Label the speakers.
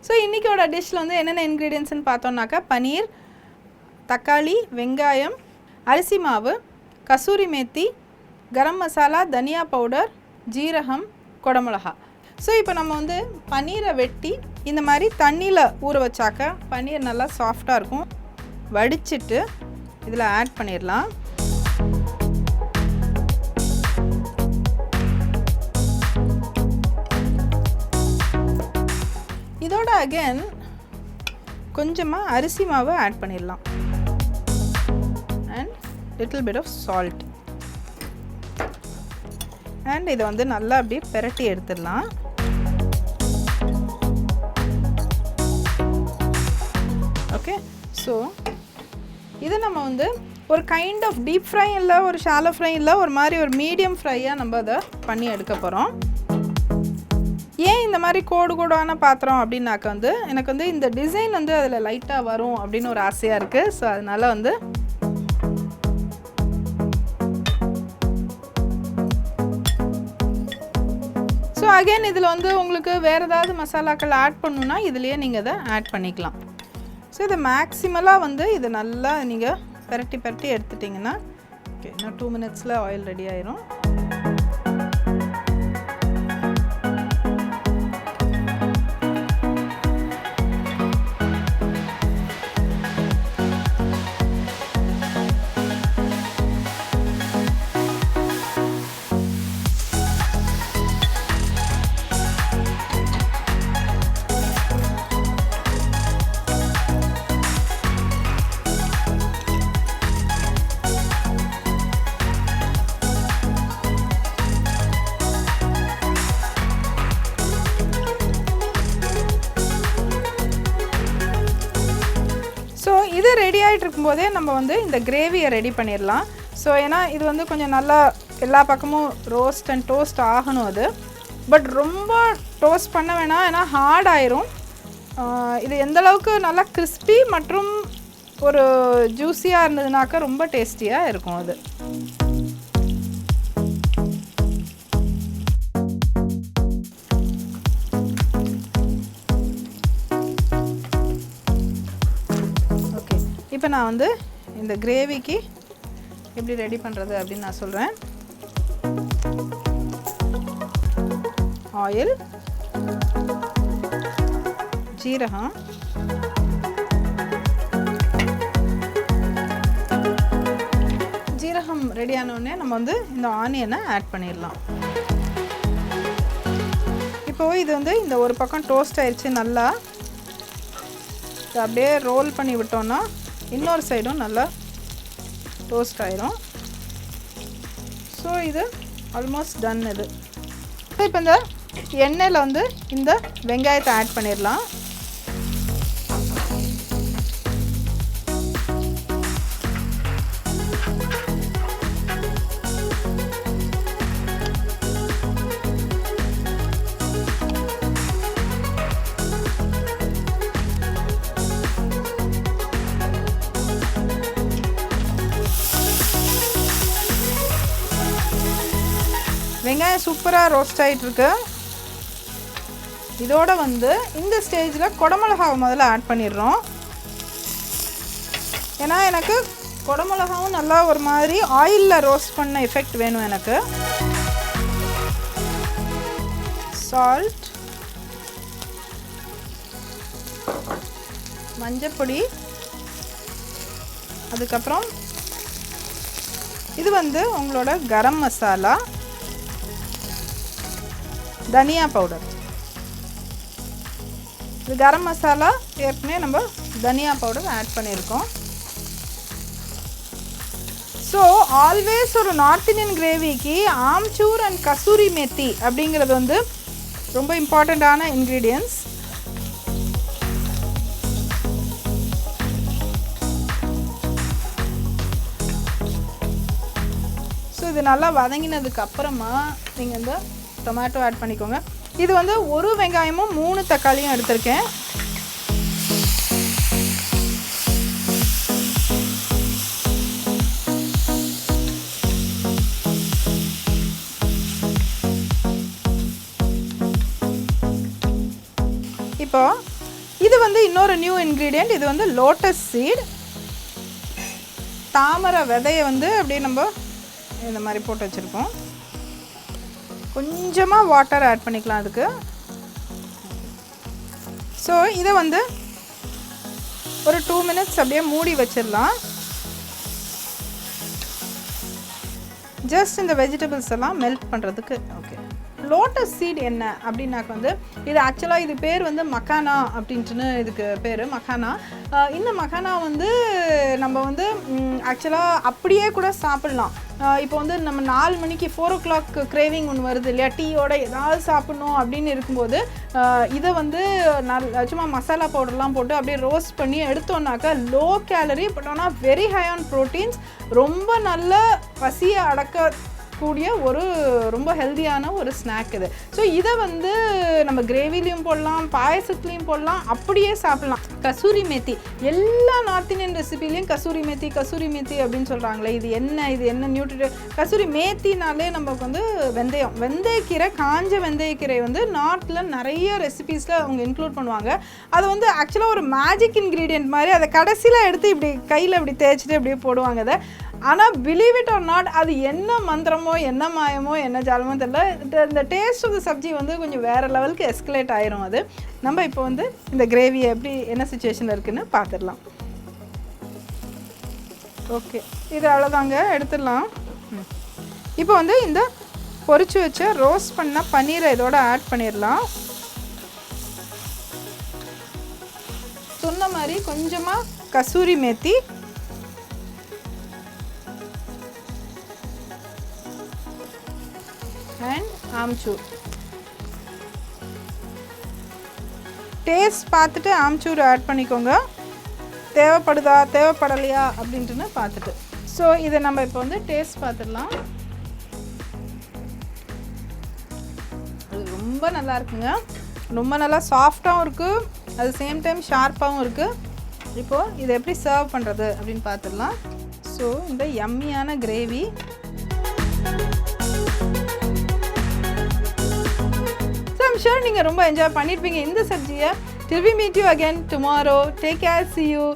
Speaker 1: So இன்றைக்கோட டிஷ்ஷில் வந்து என்னென்ன இன்க்ரீடியன்ட்ஸ்னு பார்த்தோம்னாக்கா பன்னீர், தக்காளி, வெங்காயம், அரிசி மாவு, கசூரி மேத்தி, கரம் மசாலா, தனியா பவுடர், ஜீரகம், குடமிளகா. ஸோ இப்போ நம்ம வந்து பன்னீரை வெட்டி இந்த மாதிரி தண்ணியில் ஊற வச்சாக்க பன்னீர் நல்லா சாஃப்டாக இருக்கும். வடிச்சிட்டு இதில் ஆட் பண்ணிடலாம். இதோட அகைன் கொஞ்சமாக அரிசி மாவு ஆட் பண்ணிடலாம் and little bit of salt. And இதை வந்து நல்லா அப்படியே பெரட்டி எடுத்துடலாம். ஓகே, ஸோ இது நம்ம வந்து ஒரு கைண்ட் ஆஃப் டீப் ஃப்ரை இல்லை, ஒரு ஷாலோ ஃப்ரை இல்லை, ஒரு மாதிரி ஒரு மீடியம் ஃப்ரையாக நம்ம அதை பண்ணி எடுக்க போகிறோம். ஏன் இந்த மாதிரி கோடு கோடான பாத்திரம் அப்படின்னாக்க வந்து எனக்கு வந்து இந்த டிசைன் வந்து அதில் லைட்டாக வரும் அப்படின்னு ஒரு ஆசையாக இருக்குது. ஸோ அதனால் வந்து ஸோ அகெயின் இதில் வந்து உங்களுக்கு வேறு ஏதாவது மசாலாக்கள் ஆட் பண்ணணுன்னா இதுலேயே நீங்கள் அதை ஆட் பண்ணிக்கலாம். ஸோ இதை மேக்ஸிமலாக வந்து இது நல்லா நீங்கள் பெரட்டி எடுத்துட்டிங்கன்னா ஓகே, இன்னும் 2 மினிட்ஸில் ஆயில் ரெடி ஆயிரும். இது ரெடி ஆகிட்டு இருக்கும்போதே நம்ம வந்து இந்த கிரேவியை ரெடி பண்ணிடலாம். ஸோ ஏன்னா இது வந்து கொஞ்சம் நல்லா எல்லா பக்கமும் ரோஸ்ட் அண்ட் டோஸ்ட் ஆகணும். அது பட் ரொம்ப டோஸ்ட் பண்ண வேணாம், ஏன்னா ஹார்ட் ஆயிரும். இது எந்தளவுக்கு நல்லா கிறிஸ்பி மற்றும் ஒரு ஜூஸியாக இருந்ததுனாக்கா ரொம்ப டேஸ்டியாக இருக்கும் அது. இப்போ நான் வந்து இந்த கிரேவிக்கு எப்படி ரெடி பண்ணுறது அப்படின்னு நான் சொல்கிறேன். ஆயில், ஜீரகம், ஜீரகம் ரெடி ஆனோடனே நம்ம வந்து இந்த ஆனியனை ஆட் பண்ணிடலாம். இப்போது இது வந்து இந்த ஒரு பக்கம் டோஸ்ட் ஆயிடுச்சு. நல்லா அப்படியே ரோல் பண்ணி விட்டோன்னா இன்னொரு சைடும் நல்லா டோஸ்ட் ஆயிரும். ஸோ இது ஆல்மோஸ்ட் டன். இது இப்போ இந்த எண்ணெயில் வந்து இந்த வெங்காயத்தை ஆட் பண்ணிடலாம். வெங்காயம் சூப்பராக ரோஸ்ட் ஆகிட்டுருக்கு. இதோட வந்து இந்த ஸ்டேஜில் குடமிளகாவை முதல்ல ஆட் பண்ணிடுறோம். ஏன்னா எனக்கு குடமிளகாவும் நல்லா ஒரு மாதிரி ஆயிலில் ரோஸ்ட் பண்ண எஃபெக்ட் வேணும் எனக்கு. சால்ட், மஞ்சப்பொடி, அதுக்கப்புறம் இது வந்து உங்களோட கரம் மசாலா, தனியா பவுடர். இது கரம் மசாலா ஏற்கனவே நம்ம தனியா பவுடர் ஆட் பண்ணியிருக்கோம். ஸோ ஆல்வேஸ் ஒரு நார்த் இந்தியன் கிரேவிக்கு ஆம்ச்சூர் அண்ட் கசூரி மேத்தி அப்படிங்கிறது வந்து ரொம்ப இம்பார்ட்டண்ட்டான இன்க்ரீடியன்ஸ். ஸோ இது நல்லா வதங்கினதுக்கு அப்புறமா நீங்கள் இந்த டொமேட்டோ ஆட் பண்ணிக்கோங்க. இது வந்து ஒரு வெங்காயமும் 3 தக்காளியும் எடுத்திருக்கேன். இப்போ இது வந்து இன்னொரு நியூ இன்க்ரீடியண்ட். இது வந்து லோட்டஸ் சீட். தாமரை விதையை வந்து அப்படியே நம்ம இந்த மாதிரி போட்டு வச்சுருக்கோம். கொஞ்சமாக வாட்டர் ஆட் பண்ணிக்கலாம் அதுக்கு. ஸோ இதை வந்து ஒரு 2 minutes அப்படியே மூடி வச்சிடலாம். ஜஸ்ட் இந்த வெஜிடபிள்ஸ் எல்லாம் மெல்ட் பண்ணுறதுக்கு. ஓகே, லோட்டஸ் சீட் என்ன அப்படின்னாக்க வந்து இது ஆக்சுவலாக இது பேர் வந்து மக்கானா அப்படின்ட்டுன்னு இதுக்கு பேர் மக்கானா. இந்த மக்கானா வந்து நம்ம வந்து ஆக்சுவலாக அப்படியே கூட சாப்பிட்லாம். இப்போ வந்து நம்ம 4 மணிக்கு 4 o'clock கிரேவிங் ஒன்று வருது இல்லையா, டீயோட ஏதாவது சாப்பிட்ணும் அப்படின்னு இருக்கும்போது இதை வந்து சும்மா மசாலா பவுடர்லாம் போட்டு அப்படியே ரோஸ்ட் பண்ணி எடுத்தோன்னாக்கா லோ கேலரி, பட் ஆனால் வெரி ஹை ஆன் ப்ரோட்டீன்ஸ், ரொம்ப நல்ல பசியை அடக்கக்கூடிய ஒரு ரொம்ப ஹெல்த்தியான ஒரு ஸ்நாக் இது. ஸோ இதை வந்து நம்ம கிரேவிலையும் போடலாம், பாயசத்துலேயும் போடலாம், அப்படியே சாப்பிட்லாம். கசூரி மேத்தி, எல்லா நார்த் இந்தியன் ரெசிபிலையும் கசூரி மேத்தி அப்படின்னு சொல்கிறாங்களே, இது என்ன நியூட்ரி. கசூரி மேத்தினாலே நமக்கு வந்து வெந்தயக்கீரை, காஞ்ச வெந்தயக்கீரை வந்து நார்த்தில் நிறைய ரெசிபீஸில் அவங்க இன்க்ளூட் பண்ணுவாங்க. அது வந்து ஆக்சுவலாக ஒரு மேஜிக் இன்க்ரீடியன்ட் மாதிரி, அதை கடைசியில் எடுத்து இப்படி கையில் இப்படி தேய்ச்சிட்டு அப்படியே போடுவாங்க அதை. ஆனால் பிலீவ் இட் ஆர் நாட், அது என்ன மந்திரமோ என்ன மாயமோ என்ன ஜாலமோ தெரியல, இந்த டேஸ்ட் ஆஃப் த சப்ஜி வந்து கொஞ்சம் வேறு லெவலுக்கு எஸ்கலேட் ஆயிரும் அது. நம்ம இப்போ வந்து இந்த கிரேவியை எப்படி என்ன சிச்சுவேஷனில் இருக்குதுன்னு பார்த்துடலாம். ஓகே, இது அவ்வளோதாங்க, எடுத்துடலாம். இப்போ வந்து இந்த பொரிச்சு வச்ச ரோஸ்ட் பண்ண பன்னீரை இதோட ஆட் பண்ணிடலாம். சொன்ன மாதிரி கொஞ்சமாக கசூரி மேத்தி, அண்ட் ஆம்ச்சூர். டேஸ்ட் பார்த்துட்டு ஆம்ச்சூர் ஆட் பண்ணிக்கோங்க, தேவைப்படுதா தேவைப்படலையா அப்படின்ட்டுன்னு பார்த்துட்டு. ஸோ இதை நம்ம இப்போ வந்து டேஸ்ட் பார்த்துடலாம். அது ரொம்ப நல்லா இருக்குங்க, ரொம்ப நல்லா சாஃப்டாகவும் இருக்குது, அது சேம் டைம் ஷார்ப்பாகவும் இருக்குது. இப்போது இதை எப்படி சர்வ் பண்ணுறது அப்படின்னு பார்த்துடலாம். ஸோ இந்த யம்மியான கிரேவி, ஷூர் நீங்கள் ரொம்ப என்ஜாய் பண்ணியிருப்பீங்க இந்த சப்ஜியை. Till we meet you again tomorrow. Take care. See you.